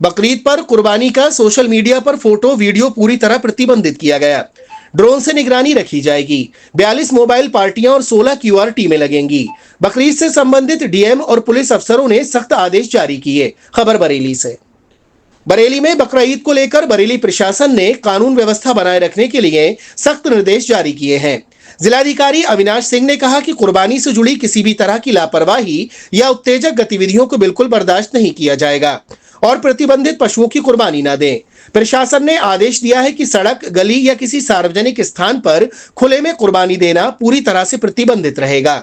बकरीद पर कुर्बानी का सोशल मीडिया पर फोटो वीडियो पूरी तरह प्रतिबंधित किया गया। ड्रोन से निगरानी रखी जाएगी। 42 मोबाइल पार्टियां और 16 क्यूआर टीमें लगेंगी। बकरीद से संबंधित डीएम और पुलिस अफसरों ने सख्त आदेश जारी किए। खबर बरेली से। बरेली में बकरा ईद को लेकर बरेली प्रशासन ने कानून व्यवस्था बनाए रखने के लिए सख्त निर्देश जारी किए हैं। जिलाधिकारी अविनाश सिंह ने कहा कि कुर्बानी से जुड़ी किसी भी तरह की लापरवाही या उत्तेजक गतिविधियों को बिल्कुल बर्दाश्त नहीं किया जाएगा और प्रतिबंधित पशुओं की कुर्बानी न दें। प्रशासन ने आदेश दिया है कि सड़क, गली या किसी सार्वजनिक स्थान पर खुले में कुर्बानी देना पूरी तरह से प्रतिबंधित रहेगा।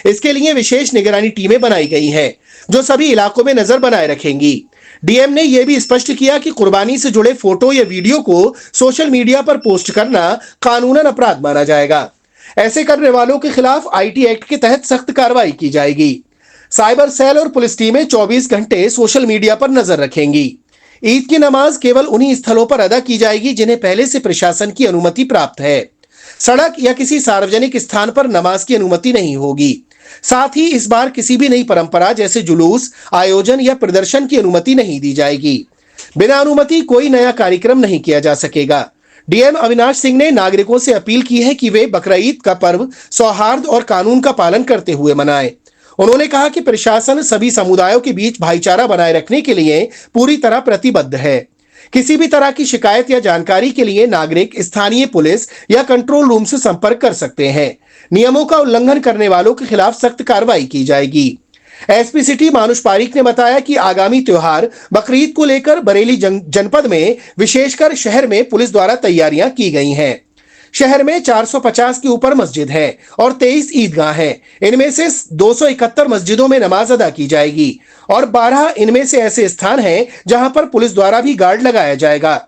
इसके लिए विशेष निगरानी टीमें बनाई गई हैं, जो सभी इलाकों में नजर बनाए रखेंगी। डीएम ने यह भी स्पष्ट किया कि कुर्बानी से जुड़े फोटो या वीडियो को सोशल मीडिया पर पोस्ट करना कानूनन अपराध माना जाएगा। ऐसे करने वालों के खिलाफ आईटी एक्ट के तहत सख्त कार्रवाई की जाएगी। साइबर सेल और पुलिस टीमें 24 घंटे सोशल मीडिया पर नजर रखेंगी। ईद की नमाज केवल उन्हीं स्थलों पर अदा की जाएगी जिन्हें पहले से प्रशासन की अनुमति प्राप्त है। सड़क या किसी सार्वजनिक स्थान पर नमाज की अनुमति नहीं होगी। साथ ही इस बार किसी भी नई परंपरा जैसे जुलूस, आयोजन या प्रदर्शन की अनुमति नहीं दी जाएगी। बिना अनुमति कोई नया कार्यक्रम नहीं किया जा सकेगा। डीएम अविनाश सिंह ने नागरिकों से अपील की है कि वे बकरा ईद का पर्व सौहार्द और कानून का पालन करते हुए मनाएं। उन्होंने कहा कि प्रशासन सभी समुदायों के बीच भाईचारा बनाए रखने के लिए पूरी तरह प्रतिबद्ध है। किसी भी तरह की शिकायत या जानकारी के लिए नागरिक स्थानीय पुलिस या कंट्रोल रूम से संपर्क कर सकते हैं। नियमों का उल्लंघन करने वालों के खिलाफ सख्त कार्रवाई की जाएगी। एसपी सिटी मानुष पारीक ने बताया कि आगामी त्योहार बकरीद को लेकर बरेली जनपद में विशेषकर शहर में पुलिस द्वारा तैयारियां की गई हैं। शहर में 450 के ऊपर मस्जिद है और 23 ईदगाह हैं। इनमें से 271 मस्जिदों में नमाज अदा की जाएगी और 12 इनमें से ऐसे स्थान हैं जहां पर पुलिस द्वारा भी गार्ड लगाया जाएगा।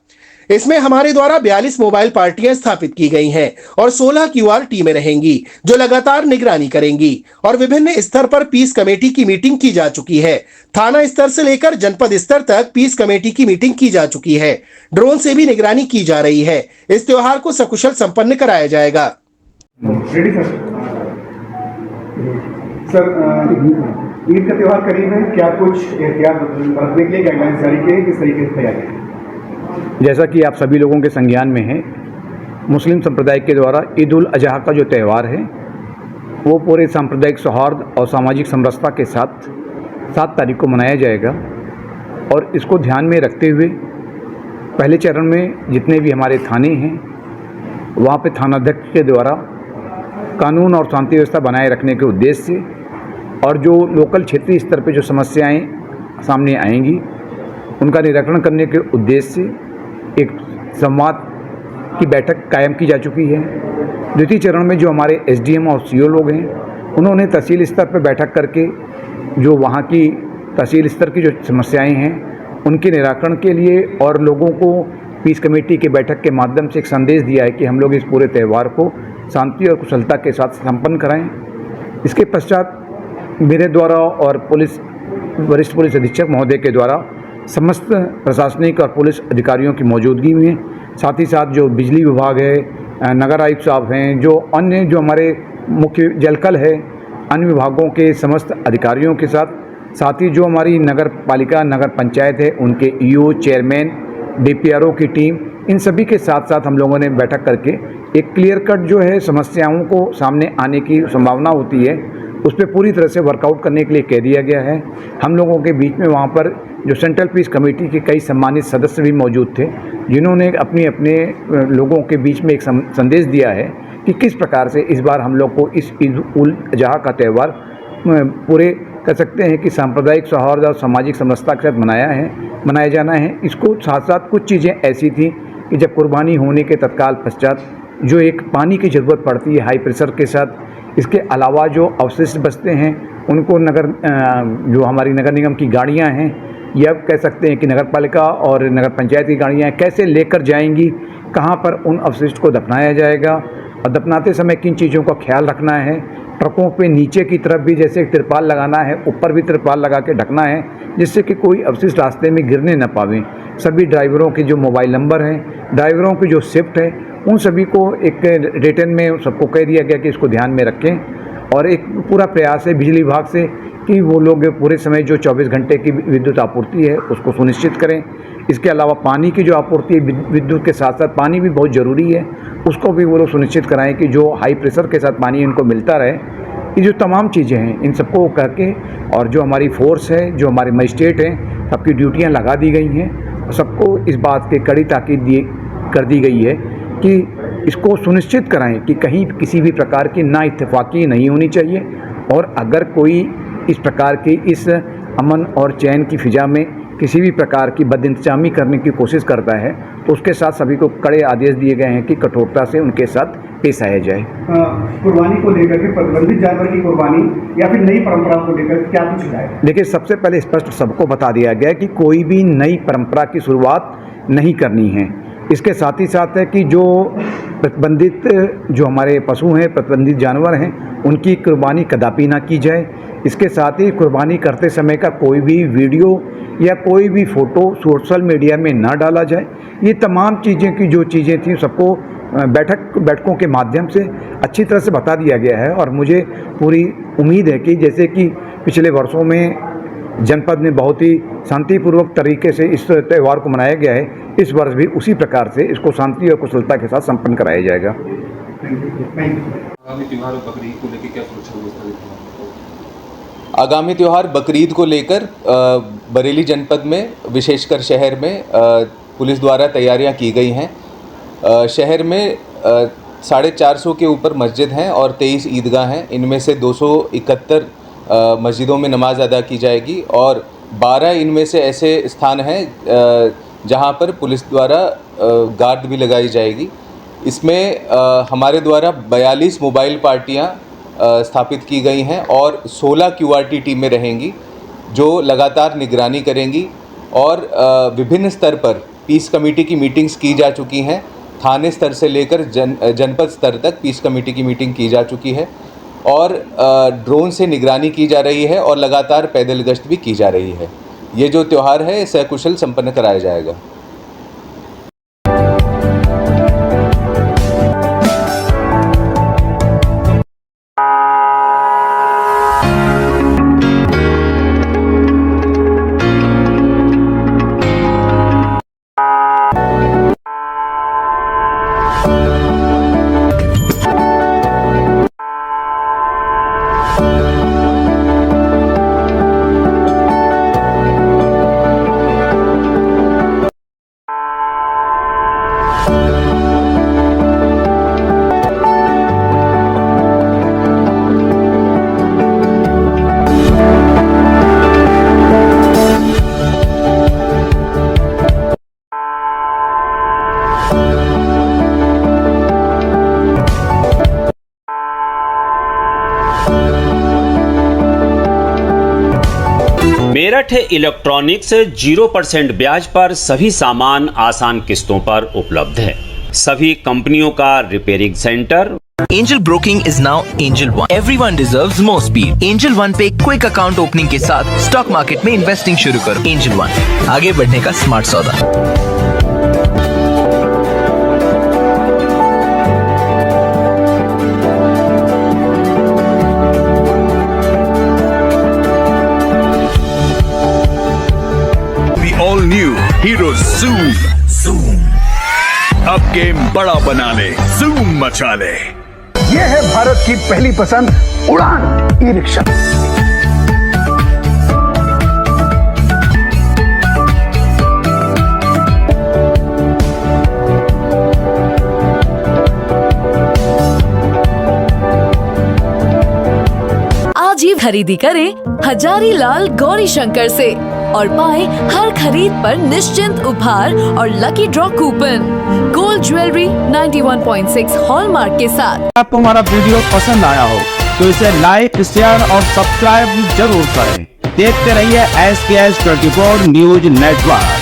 इसमें हमारे द्वारा 42 मोबाइल पार्टियां स्थापित की गई हैं और 16 क्यूआर टीमें रहेंगी जो लगातार निगरानी करेंगी और विभिन्न स्तर पर पीस कमेटी की मीटिंग की जा चुकी है। थाना स्तर से लेकर जनपद स्तर तक पीस कमेटी की मीटिंग की जा चुकी है। ड्रोन से भी निगरानी की जा रही है। इस त्योहार को सकुशल संपन्न कराया जाएगा। सर, ईद का त्योहार करीब है, क्या कुछ एहतियात बरतने के लिए गाइडलाइंस जारी की है, किस तरीके से तैयारी? जैसा कि आप सभी लोगों के संज्ञान में है, मुस्लिम संप्रदाय के द्वारा ईद उल अजहा का जो त्यौहार है वो पूरे सांप्रदायिक सौहार्द और सामाजिक समरसता के साथ 7 तारीख को मनाया जाएगा। और इसको ध्यान में रखते हुए पहले चरण में जितने भी हमारे थाने हैं वहाँ पे थानाध्यक्ष के द्वारा कानून और शांति व्यवस्था बनाए रखने के उद्देश्य से और जो लोकल क्षेत्रीय स्तर पे जो समस्याएं सामने आएंगी उनका निराकरण करने के उद्देश्य से एक संवाद की बैठक कायम की जा चुकी है। द्वितीय चरण में जो हमारे एसडीएम और सीओ लोग हैं उन्होंने तहसील स्तर पर बैठक करके जो वहाँ की तहसील स्तर की जो समस्याएं हैं उनके निराकरण के लिए और लोगों को पीस कमेटी के बैठक के माध्यम से एक संदेश दिया है कि हम लोग इस पूरे त्यौहार को शांति और कुशलता के साथ संपन्न कराएं। इसके पश्चात मेरे द्वारा और वरिष्ठ पुलिस अधीक्षक महोदय के द्वारा समस्त प्रशासनिक और पुलिस अधिकारियों की मौजूदगी में, साथ ही साथ जो बिजली विभाग है, नगर आयुक्त साहब हैं, जो अन्य जो हमारे मुख्य जलकल है, अन्य विभागों के समस्त अधिकारियों के साथ ही जो हमारी नगर पालिका नगर पंचायत है उनके ईओ, चेयरमैन, डीपीआरओ की टीम, इन सभी के साथ हम लोगों ने बैठक करके एक क्लियर कट जो है समस्याओं को सामने आने की संभावना होती है उस पर पूरी तरह से वर्कआउट करने के लिए कह दिया गया है। हम लोगों के बीच में वहाँ पर जो सेंट्रल पीस कमेटी के कई सम्मानित सदस्य भी मौजूद थे जिन्होंने अपने लोगों के बीच में एक संदेश दिया है कि किस प्रकार से इस बार हम लोग को इस ईद उल अजहा का त्यौहार पूरे कह सकते हैं कि सांप्रदायिक सौहार्द और सामाजिक समरसता के साथ मनाया जाना है। इसको साथ साथ कुछ चीज़ें ऐसी थी कि जब कुर्बानी होने के तत्काल पश्चात जो एक पानी की ज़रूरत पड़ती है हाई प्रेशर के साथ, इसके अलावा जो अवशिष्ट बचते हैं उनको जो हमारी नगर निगम की गाड़ियां हैं या कह सकते हैं कि नगर पालिका और नगर पंचायत की गाड़ियां कैसे लेकर जाएंगी, कहां पर उन अवशिष्ट को दफनाया जाएगा और दफनाते समय किन चीज़ों का ख्याल रखना है। ट्रकों पे नीचे की तरफ भी जैसे तिरपाल लगाना है, ऊपर भी तिरपाल लगा के ढकना है जिससे कि कोई अवशिष्ट रास्ते में गिरने न पावे। सभी ड्राइवरों के जो मोबाइल नंबर हैं, ड्राइवरों की जो शिफ्ट है, उन सभी को एक रिटर्न में सबको कह दिया गया कि इसको ध्यान में रखें और एक पूरा प्रयास है बिजली विभाग से कि वो लोग पूरे समय जो 24 घंटे की विद्युत आपूर्ति है उसको सुनिश्चित करें। इसके अलावा पानी की जो आपूर्ति है विद्युत के साथ साथ पानी भी बहुत ज़रूरी है, उसको भी वो लोग सुनिश्चित कराएं कि जो हाई प्रेशर के साथ पानी इनको मिलता रहे। ये जो तमाम चीज़ें हैं इन सबको करके, और जो हमारी फोर्स है, जो हमारे मजिस्ट्रेट हैं, सबकी ड्यूटियाँ लगा दी गई हैं। सबको इस बात की कड़ी ताकीद कर दी गई है कि इसको सुनिश्चित कराएं कि कहीं किसी भी प्रकार की ना इत्तेफाकी नहीं होनी चाहिए, और अगर कोई इस प्रकार की इस अमन और चैन की फिजा में किसी भी प्रकार की बदइंतजामी करने की कोशिश करता है तो उसके साथ सभी को कड़े आदेश दिए गए हैं कि कठोरता से उनके साथ पेश आया जाए। कुर्बानी को लेकर के प्रतिबंधित जानवर की कुर्बानी या फिर नई परंपरा को लेकर क्या कुछ है? देखिए, सबसे पहले स्पष्ट सबको बता दिया गया कि कोई भी नई परंपरा की शुरुआत नहीं करनी है। इसके साथ ही साथ है कि जो प्रतिबंधित जो हमारे पशु हैं, प्रतिबंधित जानवर हैं, उनकी कुर्बानी कदापि ना की जाए। इसके साथ ही कुर्बानी करते समय का कोई भी वीडियो या कोई भी फ़ोटो सोशल मीडिया में ना डाला जाए। ये तमाम चीज़ें की जो चीज़ें थी सबको बैठकों के माध्यम से अच्छी तरह से बता दिया गया है, और मुझे पूरी उम्मीद है कि जैसे कि पिछले वर्षों में जनपद में बहुत ही शांतिपूर्वक तरीके से इस त्यौहार को मनाया गया है, इस वर्ष भी उसी प्रकार से इसको शांति और कुशलता के साथ संपन्न कराया जाएगा। आगामी त्यौहार बकरीद को लेकर क्या सुरक्षा व्यवस्था देखते हैं? आगामी त्यौहार बकरीद को लेकर बरेली जनपद में, विशेषकर शहर में पुलिस द्वारा तैयारियां की गई हैं। शहर में 450 के ऊपर मस्जिद हैं और 23 ईदगाह हैं। इनमें से 271 मस्जिदों में नमाज अदा की जाएगी, और 12 इनमें से ऐसे स्थान हैं जहां पर पुलिस द्वारा गार्ड भी लगाई जाएगी। इसमें हमारे द्वारा 42 मोबाइल पार्टियां स्थापित की गई हैं और 16 QRT टीमें रहेंगी जो लगातार निगरानी करेंगी, और विभिन्न स्तर पर पीस कमेटी की मीटिंग्स की जा चुकी हैं। थाने स्तर से लेकर जनपद स्तर तक पीस कमेटी की मीटिंग की जा चुकी है, और ड्रोन से निगरानी की जा रही है, और लगातार पैदल गश्त भी की जा रही है। ये जो त्यौहार है सकुशल संपन्न कराया जाएगा। मेरठ इलेक्ट्रॉनिक्स 0% ब्याज पर सभी सामान आसान किस्तों पर उपलब्ध है। सभी कंपनियों का repairing centre. Angel Broking is now Angel One. Everyone deserves more speed. Angel One पे क्विक अकाउंट ओपनिंग के साथ स्टॉक मार्केट में इन्वेस्टिंग शुरू करो। Angel One, आगे बढ़ने का स्मार्ट सौदा। ऑल न्यू हीरो ज़ूम अब गेम बड़ा बना ले, ज़ूम मचा ले। ये है भारत की पहली पसंद उड़ान ई रिक्शा। आज ही खरीदी करें हजारीलाल गौरी शंकर से और पाएं हर खरीद पर निश्चिंत उपहार और lucky draw coupon. Gold jewellery 91.6 hallmark के साथ। आपको हमारा वीडियो पसंद आया हो तो इसे लाइक, शेयर और सब्सक्राइब जरूर करें। देखते रहिए SKS 24 न्यूज नेटवर्क।